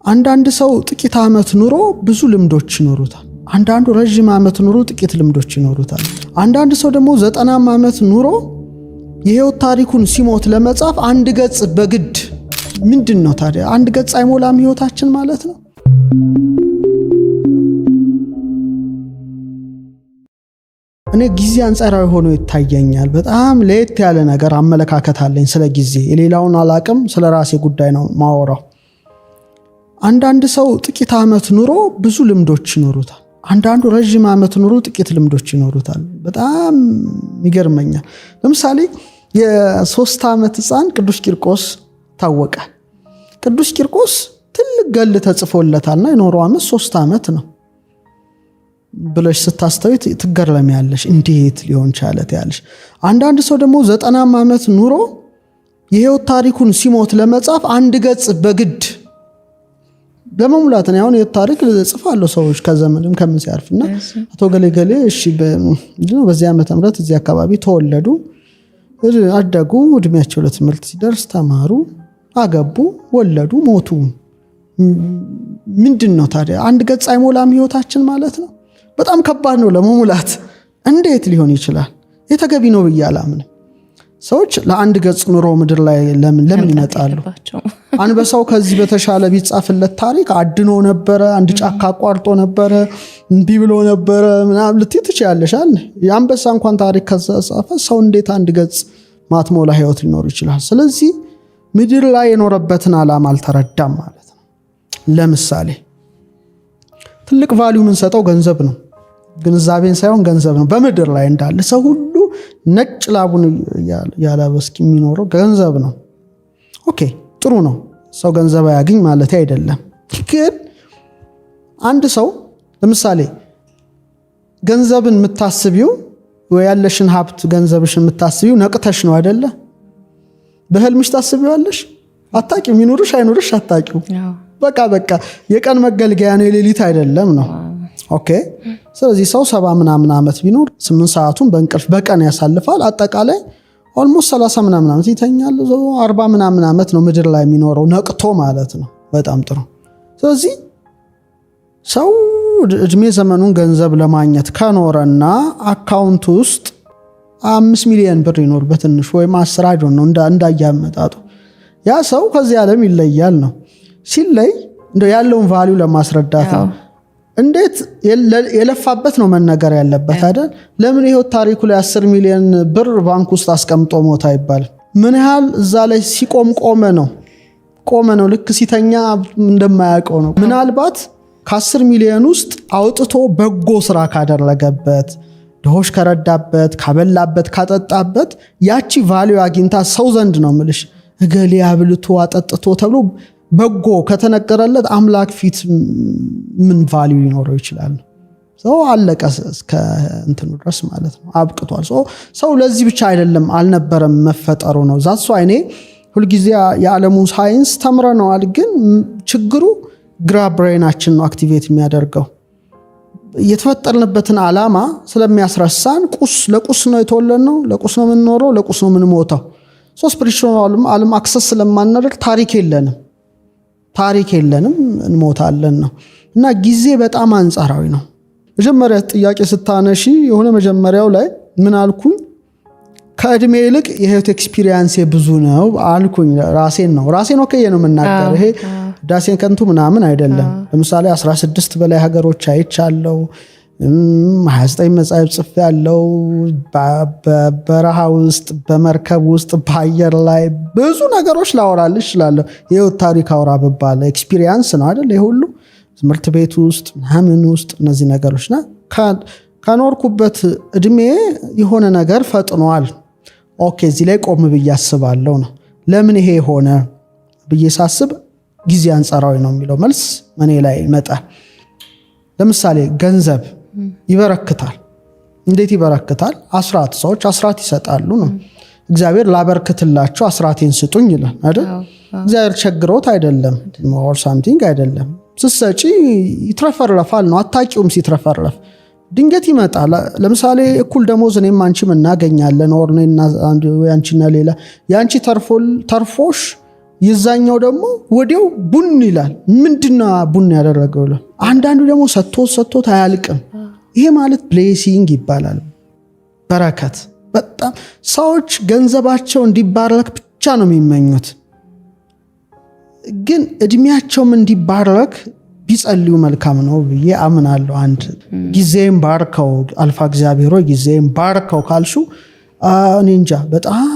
አንዳንድ ሰው ጥቂት ዓመት ኑሮ ብዙ ልምዶች ይኖሩታል። አንዳንዱ ረጅም ዓመት ኑሮ ጥቂት ልምዶች ይኖሩታል። አንዳንድ ሰው ደግሞ 90 ዓመት ኑሮ የህይወት ታሪኩን ሲሞት ለመጻፍ አንድ ገጽ በግድ ምንድነው ታዲያ? አንድ ገጽ አይሞላም ህይወታችን ማለት ነው። እኔ ጊዜ አንጻራዊ ሆኖ ይታየኛል። በጣም ለየት ያለ ነገር አመለካከት አለኝ ስለ ጊዜ። የሌላውን አላቅም፣ ስለ ራሴ ጉዳይ ነው ማወራው። አንዳንድ ሰው ጥቂት ዓመት ኑሮ ብዙ ልምዶች ይኖሩታል። አንዳንዱ ረጅም ዓመት ኑሮ ጥቂት ልምዶች ይኖሩታል። በጣም ይገርመኛል። ለምሳሌ የ3 ዓመት ህፃን ቅዱስ ቂርቆስ ታወቀ። ቅዱስ ቂርቆስ ትልቅ ገል ተጽፎለታልና የኖረው ዓመት 3 ዓመት ነው ብለሽ ስታስተውይ ትገረሚያለሽ። እንዴት ሊሆን ቻለ ያለሽ። አንዳንድ ሰው ደግሞ 90 ዓመት ኑሮ የህይወት ታሪኩን ሲሞት ለመጻፍ አንድ ገጽ በግድ ለመሙላት ነው። አሁን የታሪክ ጽፋለሁ ሰዎች ከዘመንም ከምን ሲያርፍና አቶ ገሌ እሺ በዚህ ዓመተ ምህረት እዚህ አካባቢ ተወለዱ፣ አደጉ፣ እድሜያቸው ለትምህርት ሲደርስ ተማሩ፣ አገቡ፣ ወለዱ፣ ሞቱ። ምንድነው ታዲያ? አንድ ገጽ አይሞላም ህይወታችን ማለት ነው። በጣም ከባድ ነው ለመሙላት። እንዴት ሊሆን ይችላል? የተገቢ ነው ብዬ አላምንም። ሰዎች ለአንድ ገጽ ኑሮ ምድር ላይ ለምን ይመጣሉ? አንበሳው ከዚህ በተሻለ ቢጻፍለት ታሪክ አድኖ ነበረ፣ አንድ ጫካ አቋርጦ ነበረ፣ እንቢ ብሎ ነበረ ምናምን ልትይ ትችያለሽ። የአንበሳ እንኳን ታሪክ ከጻፈ ሰው እንዴት አንድ ገጽ ማትሞላ ህይወት ሊኖር ይችላል? ስለዚህ ምድር ላይ የኖረበትን ዓላማ አልተረዳም ማለት ነው። ለምሳሌ ትልቅ ቫልዩ የምንሰጠው ገንዘብ ነው። ግንዛቤን ሳይሆን ገንዘብ ነው። በምድር ላይ እንዳለ ሰው ሁሉ ነጭ ላቡን ያላበስክ የሚኖረው ገንዘብ ነው። ኦኬ ጥሩ ነው። ሰው ገንዘብ ያገኝ ማለት አይደለም። ግን አንድ ሰው ለምሳሌ ገንዘብን የምታስቢው ወይ ያለሽን ሀብት ገንዘብሽን የምታስቢው ነቅተሽ ነው አይደለ? በህልምሽ ታስቢዋለሽ። አታቂም፣ ይኑርሽ አይኑርሽ አታቂው። በቃ የቀን መገልገያ ነው፣ የሌሊት አይደለም ነው። ኦኬ ስለዚህ ሰው 70 ምናምን ዓመት ቢኖር 8 ሰዓቱን በእንቅልፍ በቀን ያሳልፋል። አጠቃላይ ኦልሞስት 30 ምናምን ዓመት ይተኛል። 40 ምናምን ዓመት ነው ምድር ላይ የሚኖረው ነቅቶ ማለት ነው። በጣም ጥሩ። ስለዚህ ሰው እድሜ ዘመኑን ገንዘብ ለማግኘት ከኖረና አካውንት ውስጥ 5 ሚሊዮን ብር ይኖር በትንሹ ወይም 10 አይዶን ነው እንዳያመጣጡ ያ ሰው ከዚህ ዓለም ይለያል ነው። ሲለይ እንደው ያለውን ቫልዩ ለማስረዳት ነው። እንዴት የለፋበት ነው መነገር ያለበት አይደል? ለምን ይሄው ታሪኩ ላይ 10 ሚሊዮን ብር ባንክ ውስጥ አስቀምጦ ሞታ ይባል? ምን ያህል እዛ ላይ ሲቆም ቆመ ነው። ልክ ሲተኛ እንደማያውቀው ነው። ምናልባት ከ10 ሚሊዮን ውስጥ አውጥቶ በጎ ስራ ካደረገበት፣ ድሆች ከረዳበት፣ ካበላበት፣ ካጠጣበት ያቺ ቫልዩ አግኝታ ሰው ዘንድ ነው ምልሽ እገሌ አብልቶ አጠጥቶ ተብሎ በጎ ከተነገረለት አምላክ ፊት ምን ቫልዩ ሊኖረው ይችላል? ሰው አለቀ እስከ እንትኑ ድረስ ማለት ነው። አብቅቷል። ሰው ለዚህ ብቻ አይደለም አልነበረም መፈጠሩ ነው። ዛሱ አይኔ ሁልጊዜ የዓለሙን ሳይንስ ተምረነዋል። ግን ችግሩ ግራ ብሬናችን ነው አክቲቬት የሚያደርገው። የተፈጠርንበትን ዓላማ ስለሚያስረሳን ለቁስ ነው የተወለድነው፣ ለቁስ ነው የምንኖረው፣ ለቁስ ነው የምንሞተው። ስፒሪቹዋል ዓለም አክሰስ ስለማናደርግ ታሪክ የለንም እንሞታለን ነው። እና ጊዜ በጣም አንጻራዊ ነው። መጀመሪያ ጥያቄ ስታነሺ የሆነ መጀመሪያው ላይ ምን አልኩኝ? ከእድሜ ይልቅ የህይወት ኤክስፒሪየንስ ብዙ ነው አልኩኝ። ራሴን ወከየ ነው የምናገር። ይሄ ዳሴን ከንቱ ምናምን አይደለም። ለምሳሌ 16 በላይ ሀገሮች አይቻለው፣ 29 መጽሐፍ ጽፍ ያለው፣ በበረሃ ውስጥ፣ በመርከብ ውስጥ፣ በአየር ላይ ብዙ ነገሮች ላወራልሽ እችላለሁ። የህይወት ታሪክ አውራ ብባል ኤክስፒሪየንስ ነው አይደል? ይሁሉ ትምህርት ቤት ውስጥ ምናምን ውስጥ እነዚህ ነገሮችና ከኖርኩበት እድሜ የሆነ ነገር ፈጥኗል። ኦኬ እዚህ ላይ ቆም ብዬ አስባለሁ ነው። ለምን ይሄ ሆነ ብዬ ሳስብ ጊዜ አንጻራዊ ነው የሚለው መልስ እኔ ላይ ይመጣል። ለምሳሌ ገንዘብ ይበረክታል። እንዴት ይበረክታል? አስራት ሰዎች አስራት ይሰጣሉ ነው። እግዚአብሔር ላበርክትላችሁ አስራቴን ስጡኝ ይላል አይደል? እግዚአብሔር ቸግሮት አይደለም or something አይደለም። ስትሰጪ ይትረፈረፋል ነው። አታቂውም ሲትረፈረፍ ድንገት ይመጣል። ለምሳሌ እኩል ደሞዝ እኔም አንቺም እናገኛለን or እኔና አንቺና ሌላ ያንቺ ተርፎሽ የዛኛው ደግሞ ወዲያው ቡን ይላል። ምንድነው ቡን ያደረገው? አንዳንዱ ደግሞ ሰጥቶት አያልቅም። ይሄ ማለት ብሌሲንግ ይባላል፣ በረከት። በጣም ሰዎች ገንዘባቸው እንዲባረክ ብቻ ነው የሚመኙት፣ ግን እድሜያቸውም እንዲባረክ ቢጸልዩ መልካም ነው ብዬ አምናለሁ። አንድ ጊዜም ባርከው አልፋ እግዚአብሔር ሆይ ጊዜም ባርከው ካልሹ እኔ እንጃ በጣም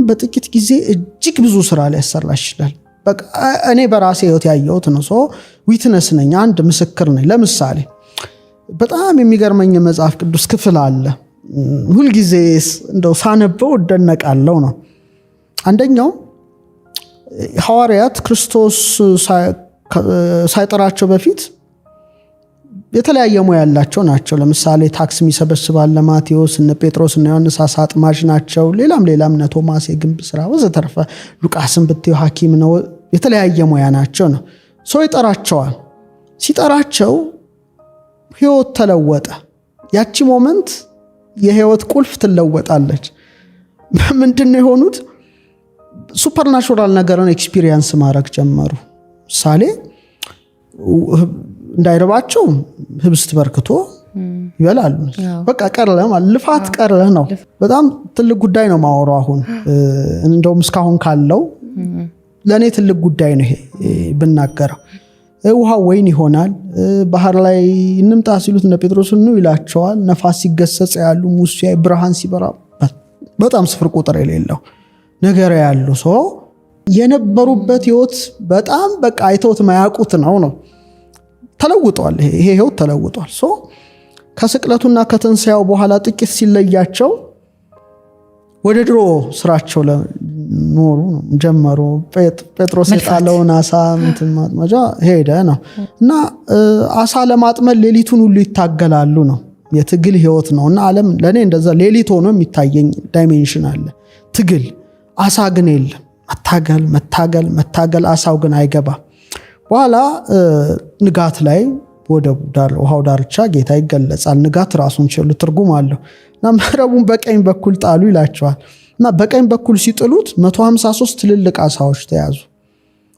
በጥቂት ጊዜ እጅግ ብዙ ስራ ሊያሰራሽ ይችላል። በቃ እኔ በራሴ ህይወት ያየሁት ነው። ዊትነስ ነኝ፣ አንድ ምስክር ነኝ። ለምሳሌ በጣም የሚገርመኝ መጽሐፍ ቅዱስ ክፍል አለ፣ ሁልጊዜ እንደው ሳነበው እደነቃለሁ ነው። አንደኛው ሐዋርያት ክርስቶስ ሳይጠራቸው በፊት የተለያየ ሙያ ያላቸው ናቸው። ለምሳሌ ታክስ የሚሰበስባል ለማቴዎስ፣ እነ ጴጥሮስ እና ዮሐንስ አሳ አጥማጅ ናቸው። ሌላም እነ ቶማስ የግንብ ስራ ወዘተረፈ። ሉቃስን ብትዩ ሐኪም ነው። የተለያየ ሙያ ናቸው ነው። ሰው ይጠራቸዋል። ሲጠራቸው ህይወት ተለወጠ። ያቺ ሞመንት የህይወት ቁልፍ ትለወጣለች። ምንድነው የሆኑት? ሱፐርናቹራል ነገርን ኤክስፒሪየንስ ማድረግ ጀመሩ። ምሳሌ እንዳይረባቸው ህብስት በርክቶ ይበላሉ። በቃ ቀረለ ማለት ልፋት ቀረለ ነው። በጣም ትልቅ ጉዳይ ነው ማወራው። አሁን እንደውም እስካሁን ካለው ለኔ ትልቅ ጉዳይ ነው ይሄ ብናገረው። ውሃ ወይን ይሆናል። ባህር ላይ እንምጣ ሲሉት እነ ጴጥሮስ ነው ይላቸዋል። ነፋስ ሲገሰጽ ያሉ ሙሴ ብርሃን ሲበራ በጣም ስፍር ቁጥር የሌለው ነገር ያሉ ሰው የነበሩበት ህይወት በጣም በቃ አይተውት ማያውቁት ነው ተለውጧል። ይሄ ህይወት ተለውጧል። ከስቅለቱና ከትንሳኤው በኋላ ጥቂት ሲለያቸው ወደ ድሮ ስራቸው ኖሩ ጀመሩ። ጴጥሮስ የጣለውን አሳ ማጥመጃ ሄደ ነው እና አሳ ለማጥመድ ሌሊቱን ሁሉ ይታገላሉ ነው። የትግል ህይወት ነው እና ዓለም ለኔ እንደዛ ሌሊት ሆኖ የሚታየኝ ዳይሜንሽን አለ። ትግል አሳ ግን የለም። መታገል አሳው ግን አይገባ። በኋላ ንጋት ላይ ወደ ውሃው ዳርቻ ጌታ ይገለጻል። ንጋት ራሱን ችሎ ትርጉም አለው እና መረቡን በቀኝ በኩል ጣሉ ይላቸዋል እና በቀኝ በኩል ሲጥሉት 153 ትልልቅ አሳዎች ተያዙ።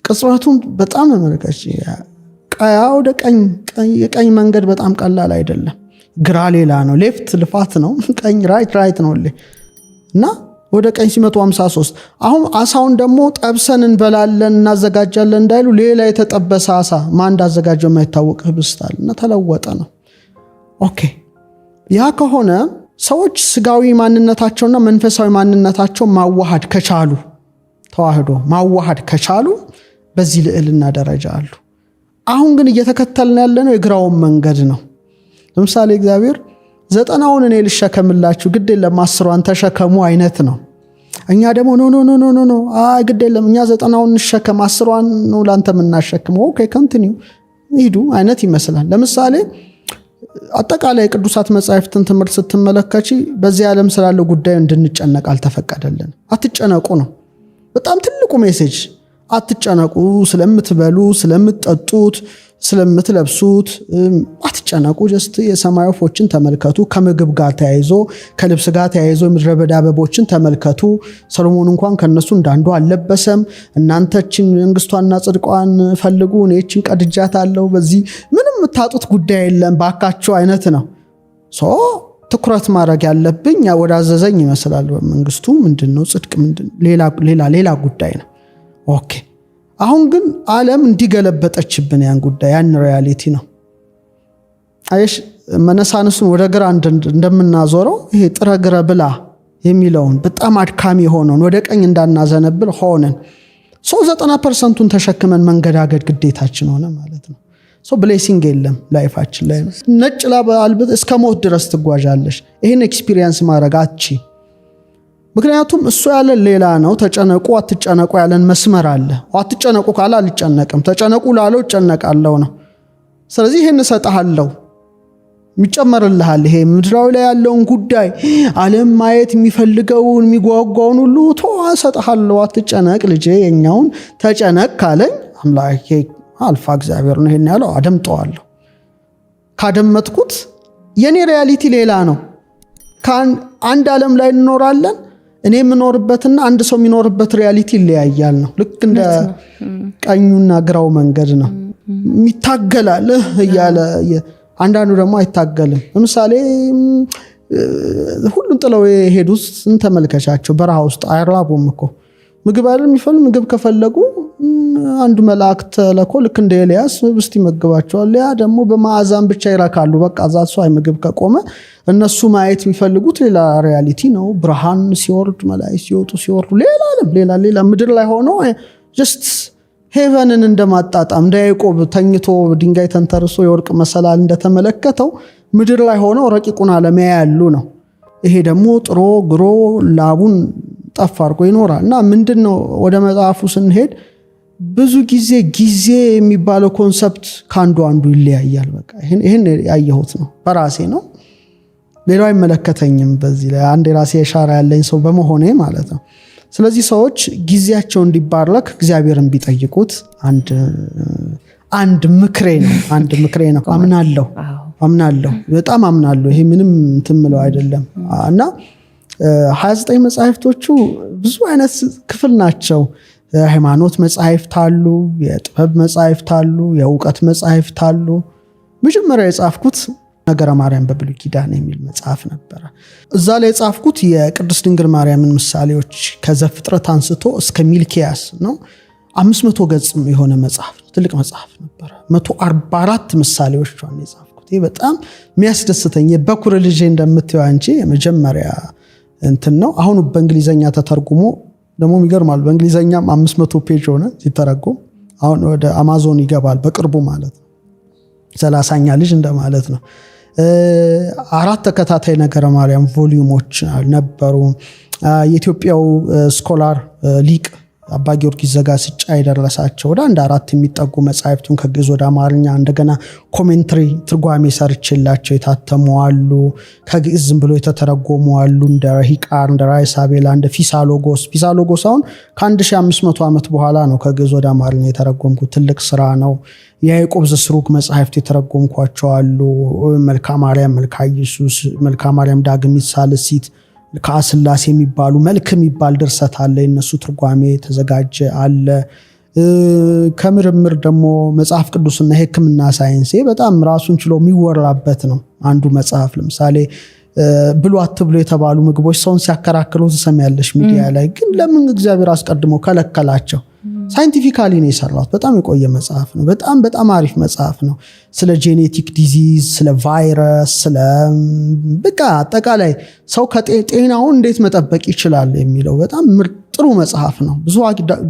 ቅጽበቱን በጣም መመልከች። ቀያ ወደ ቀኝ፣ የቀኝ መንገድ በጣም ቀላል አይደለም። ግራ ሌላ ነው፣ ሌፍት ልፋት ነው፣ ቀኝ ራይት ነው እና ወደ ቀኝ 153 አሁን አሳውን ደግሞ ጠብሰን እንበላለን እናዘጋጃለን እንዳይሉ ሌላ የተጠበሰ አሳ ማን እንዳዘጋጀው የማይታወቅ ህብስት አለ እና ተለወጠ ነው። ኦኬ ያ ከሆነ ሰዎች ስጋዊ ማንነታቸውና መንፈሳዊ ማንነታቸው ማዋሃድ ከቻሉ ተዋህዶ ማዋሃድ ከቻሉ በዚህ ልዕልና ደረጃ አሉ። አሁን ግን እየተከተልን ያለነው የግራውን መንገድ ነው። ለምሳሌ እግዚአብሔር 90ውን እኔ ልሸከምላችሁ ግድ የለም 10ዋን ተሸከሙ አይነት ነው። እኛ ደግሞ ኖ ግድ የለም እኛ 90ውን እንሸከም 10ዋን ነው ላንተ የምናሸክመው። ኦኬ ኮንቲኒው ሂዱ አይነት ይመስላል። ለምሳሌ አጠቃላይ ቅዱሳት መጻሕፍትን ትምህርት ስትመለከቺ በዚህ ዓለም ስላለው ጉዳይ እንድንጨነቅ አልተፈቀደልን። አትጨነቁ ነው በጣም ትልቁ ሜሴጅ። አትጨነቁ፣ ስለምትበሉ፣ ስለምትጠጡት፣ ስለምትለብሱት አትጨነቁ። ጀስት የሰማይ ወፎችን ተመልከቱ። ከምግብ ጋር ተያይዞ ከልብስ ጋር ተያይዞ ምድረ በዳ አበቦችን ተመልከቱ። ሰሎሞን እንኳን ከነሱ እንዳንዱ አልለበሰም። እናንተችን መንግስቷና ጽድቋን ፈልጉ፣ እኔችን ቀድጃታለሁ፣ በዚህ ምንም የምታጡት ጉዳይ የለም ባካችሁ አይነት ነው። ትኩረት ማድረግ ያለብኝ ወዳዘዘኝ ይመስላል። መንግስቱ ምንድነው? ጽድቅ ምንድነው? ሌላ ጉዳይ ነው። ኦኬ አሁን ግን ዓለም እንዲገለበጠችብን ያን ጉዳይ ያን ሪያሊቲ ነው። አይሽ መነሳንሱን ወደ ግራ እንደምናዞረው ይሄ ጥረ ግረ ብላ የሚለውን በጣም አድካሚ ሆነን ወደ ቀኝ እንዳናዘነብል ሆነን 90%ን ተሸክመን መንገዳገድ ግዴታችን ሆነ ማለት ነው። ብሌሲንግ የለም ላይፋችን ላይ። ነጭ ላብ አልብት እስከ ሞት ድረስ ትጓዣለሽ። ይሄን ኤክስፒሪየንስ ማድረግ አትቺ። ምክንያቱም እሱ ያለ ሌላ ነው። ተጨነቁ አትጨነቁ ያለን መስመር አለ። አትጨነቁ ካለ አልጨነቅም፣ ተጨነቁ ላለው እጨነቃለሁ ነው። ስለዚህ ይሄን እሰጥሃለሁ የሚጨመርልሃል። ይሄ ምድራዊ ላይ ያለውን ጉዳይ ዓለም ማየት የሚፈልገውን የሚጓጓውን ሁሉ እሰጥሃለሁ፣ አትጨነቅ ልጄ፣ የኛውን ተጨነቅ ካለኝ አምላኬ አልፋ እግዚአብሔር ነው ይሄን ያለው። አደምጠዋለሁ። ካደመጥኩት የኔ ሪያሊቲ ሌላ ነው። አንድ ዓለም ላይ እንኖራለን። እኔ የምኖርበትና አንድ ሰው የሚኖርበት ሪያሊቲ ይለያያል ነው። ልክ እንደ ቀኙና ግራው መንገድ ነው። የሚታገላል እያለ አንዳንዱ ደግሞ አይታገልም። ለምሳሌ ሁሉን ጥለው የሄዱት እንተመልከቻቸው። በረሃ ውስጥ አይራቡም እኮ ምግብ አይደል የሚፈልጉ። ምግብ ከፈለጉ አንድ መልአክ ተልኮ ልክ እንደ ኤልያስ ህብስት ይመግባቸዋል። ያ ደግሞ በማዕዛን ብቻ ይረካሉ። በቃ ዛሱ አይ ምግብ ከቆመ እነሱ ማየት የሚፈልጉት ሌላ ሪያሊቲ ነው። ብርሃን ሲወርድ መላእክት ሲወጡ ሲወርዱ ሌላ ዓለም ሌላ ምድር ላይ ሆኖ ጀስት ሄቨንን እንደማጣጣም እንደ ያዕቆብ ተኝቶ ድንጋይ ተንተርሶ የወርቅ መሰላል እንደተመለከተው ምድር ላይ ሆኖ ረቂቁን ዓለም ያያሉ ነው። ይሄ ደግሞ ጥሮ ግሮ ላቡን ጠፍ አድርጎ ይኖራል። እና ምንድነው ወደ መጽሐፉ ስንሄድ ብዙ ጊዜ የሚባለው ኮንሰፕት ከአንዱ ይለያያል። በቃ ይሄን ያየሁት ነው፣ በራሴ ነው። ሌላው አይመለከተኝም። በዚህ ላይ አንድ የራሴ የሻራ ያለኝ ሰው በመሆኔ ማለት ነው። ስለዚህ ሰዎች ጊዜያቸው እንዲባረክ እግዚአብሔርን ቢጠይቁት አንድ ምክሬ ነው። አምናለሁ፣ በጣም አምናለሁ። ይሄ ምንም ትምለው አይደለም። እና 29 መጻሕፍቶቹ ብዙ አይነት ክፍል ናቸው። የሃይማኖት መጻሕፍት አሉ፣ የጥበብ መጻሕፍት አሉ፣ የእውቀት መጻሕፍት አሉ። መጀመሪያ የጻፍኩት ነገረ ማርያም በብሉይ ኪዳን የሚል መጽሐፍ ነበረ። እዛ ላይ የጻፍኩት የቅድስት ድንግል ማርያምን ምሳሌዎች ከዘፍጥረት አንስቶ እስከ ሚልኪያስ ነው። 500 ገጽ የሆነ መጽሐፍ ነው። ትልቅ መጽሐፍ ነበረ። 144 ምሳሌዎች ነው የጻፍኩት። ይሄ በጣም የሚያስደስተኝ የበኩር ልጄ እንደምትይው አንቺ የመጀመሪያ እንትን ነው። አሁን በእንግሊዘኛ ተተርጉሞ ደግሞ ይገርማል። በእንግሊዘኛም 500 ፔጅ ሆነ ሲተረጎም። አሁን ወደ አማዞን ይገባል በቅርቡ ማለት ነው። 30ኛ ልጅ እንደማለት ነው። 4 ተከታታይ ነገረ ማርያም ቮሊዩሞች ነበሩ። የኢትዮጵያው ስኮላር ሊቅ አባ ጊዮርጊስ ዘጋስጫ የደረሳቸው ወደ 4 የሚጠጉ መጻሕፍቱን ከግዕዝ ወደ አማርኛ እንደገና ኮሜንትሪ ትርጓሜ ሰርችላቸው የታተሙ አሉ። ከግዕዝ ዝም ብሎ የተተረጎሙ አሉ። እንደ ሂቃር፣ እንደ ራይሳቤላ፣ እንደ ፊሳሎጎስ አሁን ከ1500 ዓመት በኋላ ነው ከግዕዝ ወደ አማርኛ የተረጎምኩት። ትልቅ ስራ ነው። የያዕቆብ ዘስሩግ መጻሕፍት የተረጎምኳቸው አሉ። መልካ ማርያም፣ መልካ ኢየሱስ፣ መልካ ማርያም ዳግሚት ሳልሲት፣ ከአስላሴ የሚባሉ መልክ የሚባል ድርሰት አለ። የነሱ ትርጓሜ ተዘጋጀ አለ። ከምርምር ደግሞ መጽሐፍ ቅዱስና የሕክምና ሳይንስ በጣም ራሱን ችሎ የሚወራበት ነው። አንዱ መጽሐፍ ለምሳሌ ብሉ አትብሉ የተባሉ ምግቦች ሰውን ሲያከራክሩ ትሰሚያለሽ ሚዲያ ላይ። ግን ለምን እግዚአብሔር አስቀድሞ ከለከላቸው? ሳይንቲፊካሊ ነው የሰራሁት። በጣም የቆየ መጽሐፍ ነው። በጣም አሪፍ መጽሐፍ ነው። ስለ ጄኔቲክ ዲዚዝ፣ ስለ ቫይረስ፣ ስለ በቃ አጠቃላይ ሰው ከጤናውን እንዴት መጠበቅ ይችላል የሚለው በጣም ጥሩ መጽሐፍ ነው። ብዙ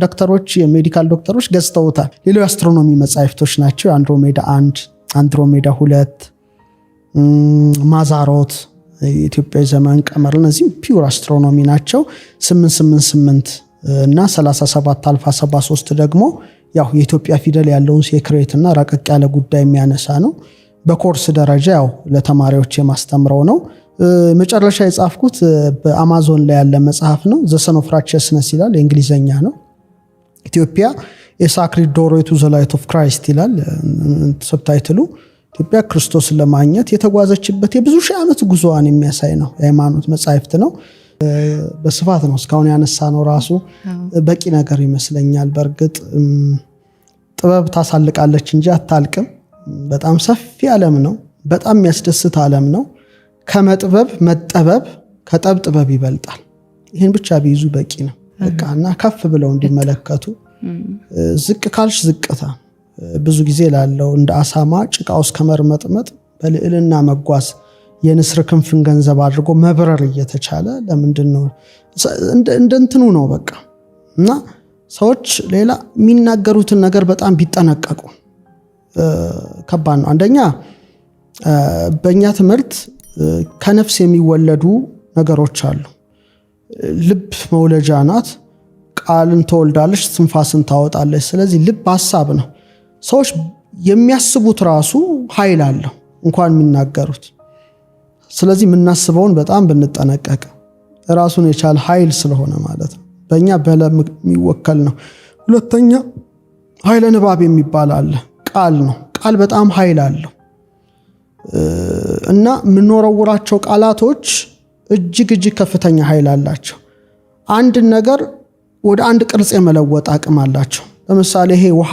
ዶክተሮች፣ የሜዲካል ዶክተሮች ገዝተውታል። ሌላው አስትሮኖሚ መጽሐፍቶች ናቸው። አንድሮሜዳ 1፣ አንድሮሜዳ 2፣ ማዛሮት፣ የኢትዮጵያ ዘመን ቀመር፣ እነዚህ ፒውር አስትሮኖሚ ናቸው። 888 እና 37 አልፋ 73 ደግሞ ያው የኢትዮጵያ ፊደል ያለውን ሴክሬት እና ረቀቅ ያለ ጉዳይ የሚያነሳ ነው። በኮርስ ደረጃ ያው ለተማሪዎች የማስተምረው ነው። መጨረሻ የጻፍኩት በአማዞን ላይ ያለ መጽሐፍ ነው። ዘ ሰን ኦፍ ራይቸስነስ ይላል። የእንግሊዘኛ ነው። ኢትዮጵያ የሳክሪድ ዶርዌይ ቱ ዘ ላይት ኦፍ ክራይስት ይላል ሰብታይትሉ። ኢትዮጵያ ክርስቶስን ለማግኘት የተጓዘችበት የብዙ ሺህ ዓመት ጉዞዋን የሚያሳይ ነው። የሃይማኖት መጽሐፍት ነው። በስፋት ነው እስካሁን ያነሳ ነው። ራሱ በቂ ነገር ይመስለኛል። በእርግጥ ጥበብ ታሳልቃለች እንጂ አታልቅም። በጣም ሰፊ ዓለም ነው። በጣም የሚያስደስት ዓለም ነው። ከመጥበብ መጠበብ፣ ከጠብ ጥበብ ይበልጣል። ይህን ብቻ ቢይዙ በቂ ነው። በቃና ከፍ ብለው እንዲመለከቱ። ዝቅ ካልሽ ዝቅታ ብዙ ጊዜ ላለው እንደ አሳማ ጭቃ ውስጥ ከመርመጥመጥ በልዕልና መጓዝ የንስር ክንፍን ገንዘብ አድርጎ መብረር እየተቻለ ለምንድነው እንደንትኑ ነው በቃ። እና ሰዎች ሌላ የሚናገሩትን ነገር በጣም ቢጠነቀቁ ከባድ ነው። አንደኛ በእኛ ትምህርት ከነፍስ የሚወለዱ ነገሮች አሉ። ልብ መውለጃ ናት። ቃልን ትወልዳለች፣ ትንፋስን ታወጣለች። ስለዚህ ልብ ሐሳብ ነው። ሰዎች የሚያስቡት ራሱ ኃይል አለው እንኳን የሚናገሩት። ስለዚህ የምናስበውን በጣም ብንጠነቀቅ ራሱን የቻለ ኃይል ስለሆነ ማለት ነው። በእኛ በለም የሚወከል ነው። ሁለተኛ ኃይለ ንባብ የሚባል አለ። ቃል ነው። ቃል በጣም ኃይል አለው እና የምንወረውራቸው ቃላቶች እጅግ ከፍተኛ ኃይል አላቸው። አንድ ነገር ወደ አንድ ቅርጽ የመለወጥ አቅም አላቸው። ለምሳሌ ይሄ ውሃ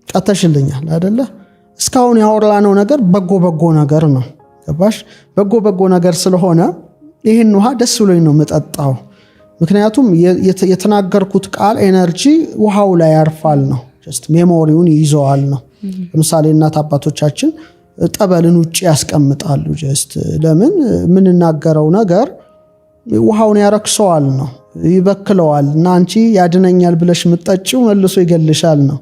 ቀተሽልኛል አይደለ? እስካሁን ያወራነው ነገር በጎ ነገር ነው። ገባሽ? በጎ ነገር ስለሆነ ይህን ውሃ ደስ ብሎኝ ነው የምጠጣው። ምክንያቱም የተናገርኩት ቃል ኤነርጂ ውሃው ላይ ያርፋል ነው። ጀስት ሜሞሪውን ይይዘዋል ነው። ለምሳሌ እናት አባቶቻችን ጠበልን ውጭ ያስቀምጣሉ። ጀስት ለምን? የምንናገረው ነገር ውሃውን ያረክሰዋል ነው፣ ይበክለዋል እና አንቺ ያድነኛል ብለሽ የምትጠጪው መልሶ ይገልሻል ነው።